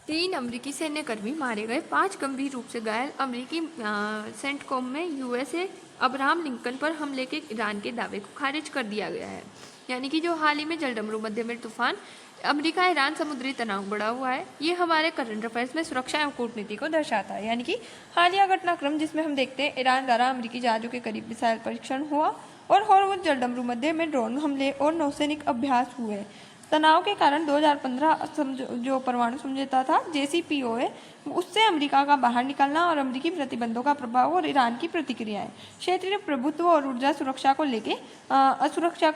3 अमेरिकी सैन्यकर्मी मारे गए, 5 गंभीर रूप से घायल। अमेरिकी सेंटकॉम में यूएसए अब्राहम लिंकन पर हमले के ईरान के दावे को खारिज कर दिया गया है। यानी कि जो हाल ही में जलडमरू मध्य में तूफान, अमेरिका ईरान समुद्री तनाव बढ़ा हुआ है। ये हमारे करंट अफेयर्स में सुरक्षा एवं कूटनीति को दर्शाता है। यानी कि हालिया घटनाक्रम जिसमें हम देखते हैं ईरान द्वारा अमेरिकी जहाजों के करीब मिसाइल परीक्षण हुआ और हॉर्मुज़ जलडमरू मध्य में ड्रोन हमले और नौसैनिक अभ्यास हुए। तनाव के कारण 2015 जो परमाणु समझौता था JCPOA, उससे अमेरिका का बाहर निकलना और अमेरिकी प्रतिबंधों का प्रभाव और ईरान की प्रतिक्रियाएं, क्षेत्रीय प्रभुत्व और ऊर्जा सुरक्षा को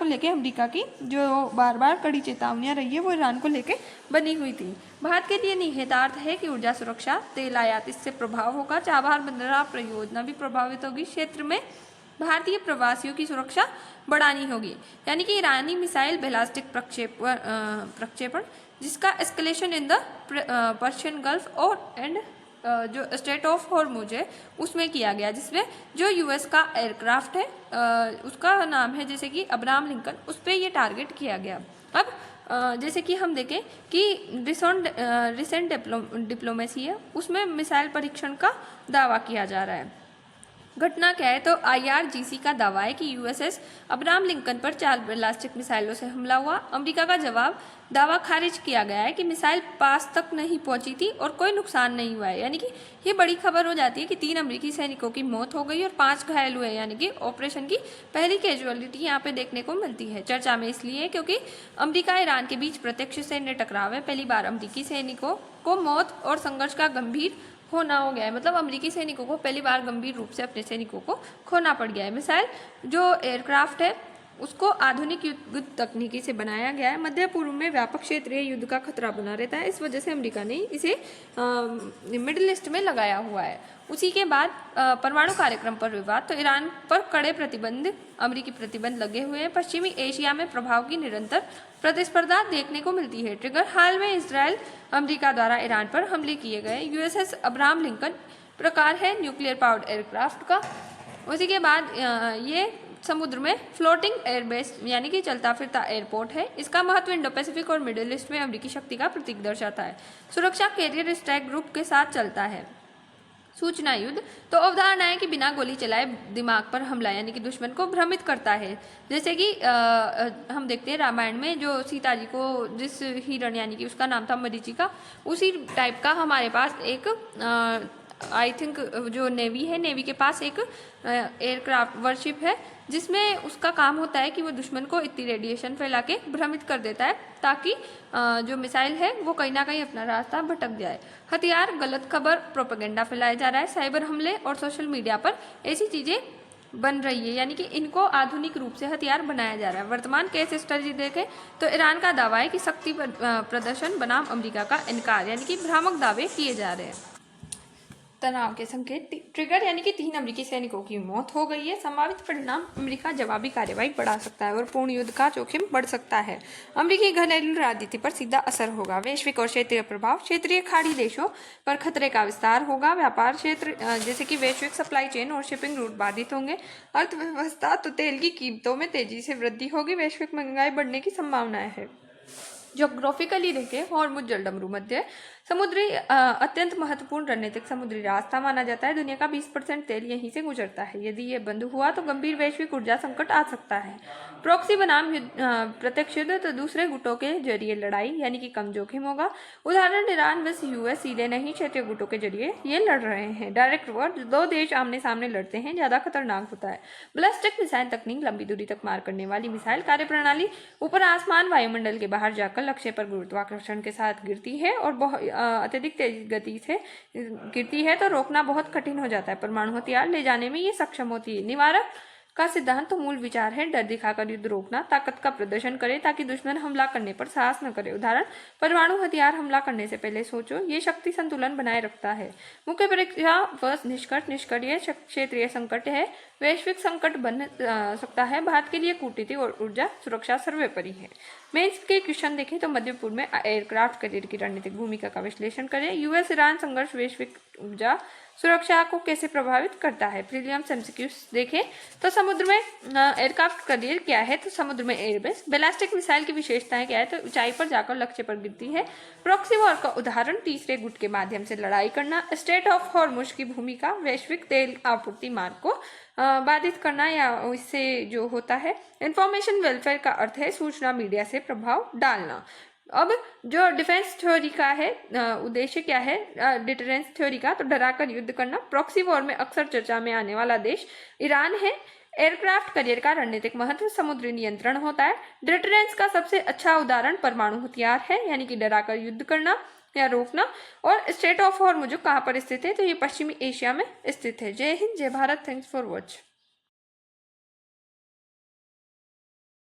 लेके अमेरिका की जो बार बार कड़ी चेतावनियां रही है वो ईरान को लेके बनी हुई थी। भारत के लिए निहितार्थ है कि ऊर्जा सुरक्षा, तेल आयात इससे प्रभाव होगा, चाबहार बंदरगाह परियोजना भी प्रभावित होगी, क्षेत्र में भारतीय प्रवासियों की सुरक्षा बढ़ानी होगी। यानी कि ईरानी मिसाइल बैलिस्टिक प्रक्षेपण जिसका escalation in the Persian gulf और एंड जो स्टेट ऑफ हॉर्मुज है उसमें किया गया, जिसमें जो यूएस का एयरक्राफ्ट है उसका नाम है जैसे कि अब्राहम लिंकन, उस पर ये टारगेट किया गया। अब जैसे कि हम देखें कि रिसेंट डिप्लोमेसी है उसमें मिसाइल परीक्षण का दावा किया जा रहा है। घटना क्या है तो IRGC का दावा है कि USS अब्राहम लिंकन पर 4 बैलिस्टिक मिसाइलों से हमला हुआ। अमेरिका का दावा खारिज किया गया है कि मिसाइल पास तक नहीं पहुंची थी और कोई नुकसान नहीं हुआ है। यानी कि ये बड़ी खबर हो जाती है कि 3 अमेरिकी सैनिकों की मौत हो गई और 5 घायल हुए। यानी कि ऑपरेशन की पहली कैजुअलिटी यहाँ पे देखने को मिलती है। चर्चा में इसलिए क्योंकि अमेरिका ईरान के बीच प्रत्यक्ष सैन्य टकराव है। पहली बार अमेरिकी सैनिकों को मौत और संघर्ष का गंभीर होना हो गया है। मतलब अमेरिकी सैनिकों को पहली बार गंभीर रूप से अपने सैनिकों को खोना पड़ गया है। मिसाइल जो एयरक्राफ्ट है उसको आधुनिक युद्ध तकनीकी से बनाया गया है। मध्य पूर्व में व्यापक क्षेत्रीय युद्ध का खतरा बना रहता है, इस वजह से अमेरिका ने इसे मिडिल ईस्ट में लगाया हुआ है। उसी के बाद परमाणु कार्यक्रम पर विवाद, तो ईरान पर कड़े प्रतिबंध, अमेरिकी प्रतिबंध लगे हुए हैं। पश्चिमी एशिया में प्रभाव की निरंतर प्रतिस्पर्धा देखने को मिलती है। ट्रिगर हाल में इसराइल अमेरिका द्वारा ईरान पर हमले किए गए। USS अब्राहम लिंकन प्रकार है न्यूक्लियर पावर्ड एयरक्राफ्ट का। उसी के बाद ये समुद्र में फ्लोटिंग एयरबेस यानी कि चलता फिरता एयरपोर्ट है। इसका महत्व इंडो पैसिफिक और मिडिल ईस्ट में अमेरिकी शक्ति का प्रतीक दर्शाता है। सुरक्षा कैरियर स्ट्राइक ग्रुप के साथ चलता है। सूचना युद्ध, तो अवधारणा है कि बिना गोली चलाए दिमाग पर हमला यानी कि दुश्मन को भ्रमित करता है। जैसे कि हम देखते हैं रामायण में जो सीता जी को जिस हिरण यानी कि उसका नाम था मरीचिका, उसी टाइप का हमारे पास एक आई थिंक जो नेवी है, नेवी के पास एक एयरक्राफ्ट वरशिप है जिसमें उसका काम होता है कि वो दुश्मन को इतनी रेडिएशन फैला के भ्रमित कर देता है ताकि जो मिसाइल है वो कहीं ना कहीं अपना रास्ता भटक जाए। हथियार, गलत खबर, प्रोपेगेंडा फैलाया जा रहा है। साइबर हमले और सोशल मीडिया पर ऐसी चीज़ें बन रही है, यानी कि इनको आधुनिक रूप से हथियार बनाया जा रहा है। वर्तमान केस स्टडी देखें तो ईरान का दावा है कि शक्ति प्रदर्शन बनाम अमेरिका का इनकार, यानी कि भ्रामक दावे किए जा रहे हैं। तनाव के संकेत, ट्रिगर यानी कि 3 अमेरिकी सैनिकों की मौत हो गई है। संभावित परिणाम, अमेरिका जवाबी कार्रवाई बढ़ा सकता है और पूर्ण युद्ध का जोखिम बढ़ सकता है। अमेरिकी घरेलू राजनीति पर सीधा असर होगा। वैश्विक और क्षेत्रीय प्रभाव, क्षेत्रीय खाड़ी देशों पर खतरे का विस्तार होगा। व्यापार क्षेत्र जैसे कि वैश्विक सप्लाई चेन और शिपिंग रूट बाधित होंगे। अर्थव्यवस्था, तो तेल की कीमतों में तेजी से वृद्धि होगी। वैश्विक महंगाई बढ़ने की संभावनाएं है। ज्योग्राफिकली देखें, हॉर्मुज़ जलडमरू मध्य समुद्री अत्यंत महत्वपूर्ण रणनीतिक समुद्री रास्ता माना जाता है। दुनिया का 20% तेल यहीं से गुजरता है। यदि ये बंद हुआ तो गंभीर वैश्विक ऊर्जा संकट आ सकता है। प्रॉक्सी बनाम प्रत्यक्ष युद्ध, तो दूसरे गुटों के जरिए लड़ाई यानी कि कम जोखिम होगा। उदाहरण, ईरान वस US सीधे नहीं, क्षेत्रीय गुटों के जरिए ये लड़ रहे हैं। डायरेक्ट वॉर, 2 देश आमने सामने लड़ते हैं, ज्यादा खतरनाक होता है। बैलिस्टिक मिसाइल तकनीक, लंबी दूरी तक मार करने वाली मिसाइल कार्यप्रणाली, ऊपर आसमान वायुमंडल के बाहर जाकर लक्ष्य पर गुरुत्वाकर्षण के साथ गिरती है और बहुत अत्यधिक तेज गति से गिरती है तो रोकना बहुत कठिन हो जाता है। परमाणु हथियार ले जाने में ये सक्षम होती है। निवारक का सिद्धांत, तो मूल विचार है डर दिखाकर युद्ध रोकना, ताकत का प्रदर्शन करे ताकि दुश्मन हमला करने पर साहस न करे। उदाहरण, परमाणु हथियार हमला करने से पहले सोचो, ये शक्ति संतुलन बनाए रखता है। मुख्य परीक्षा व निष्कर्ष क्षेत्रीय संकट है, वैश्विक संकट बन सकता है। भारत के लिए कूटनीति और ऊर्जा सुरक्षा सर्वोपरि है। मेंस के क्वेश्चन देखें तो मध्य पूर्व में एयरक्राफ्ट करियर की रणनीतिक भूमिका का विश्लेषण करें। US ईरान संघर्ष वैश्विक ऊर्जा सुरक्षा को कैसे प्रभावित करता है। प्रीलिम्स MCQs देखें तो समुद्र में एयरक्राफ्ट करियर क्या है? तो समुद्र में एयरबेस। बैलिस्टिक मिसाइल की विशेषताएं क्या है? तो ऊंचाई पर जाकर लक्ष्य पर गिरती है। प्रॉक्सी वॉर का उदाहरण तीसरे गुट के माध्यम से लड़ाई करना। स्ट्रेट ऑफ हॉर्मुज की भूमिका वैश्विक तेल आपूर्ति मार्ग को बाधित करना या इससे जो होता है। इंफॉर्मेशन वेलफेयर का अर्थ है सूचना मीडिया से प्रभाव डालना। अब जो डिफेंस थ्योरी का है उद्देश्य क्या है डिटरेंस थ्योरी का? तो डराकर युद्ध करना। प्रॉक्सी वॉर में अक्सर चर्चा में आने वाला देश ईरान है। एयरक्राफ्ट करियर का रणनीतिक महत्व समुद्री नियंत्रण होता है। डिटरेंस का सबसे अच्छा उदाहरण परमाणु हथियार है, यानी कि डराकर युद्ध करना या रोकना। और स्ट्रेट ऑफ हॉर्मुज कहाँ पर स्थित है? तो ये पश्चिमी एशिया में स्थित है। जय हिंद, जय भारत, थैंक्स फॉर वॉच।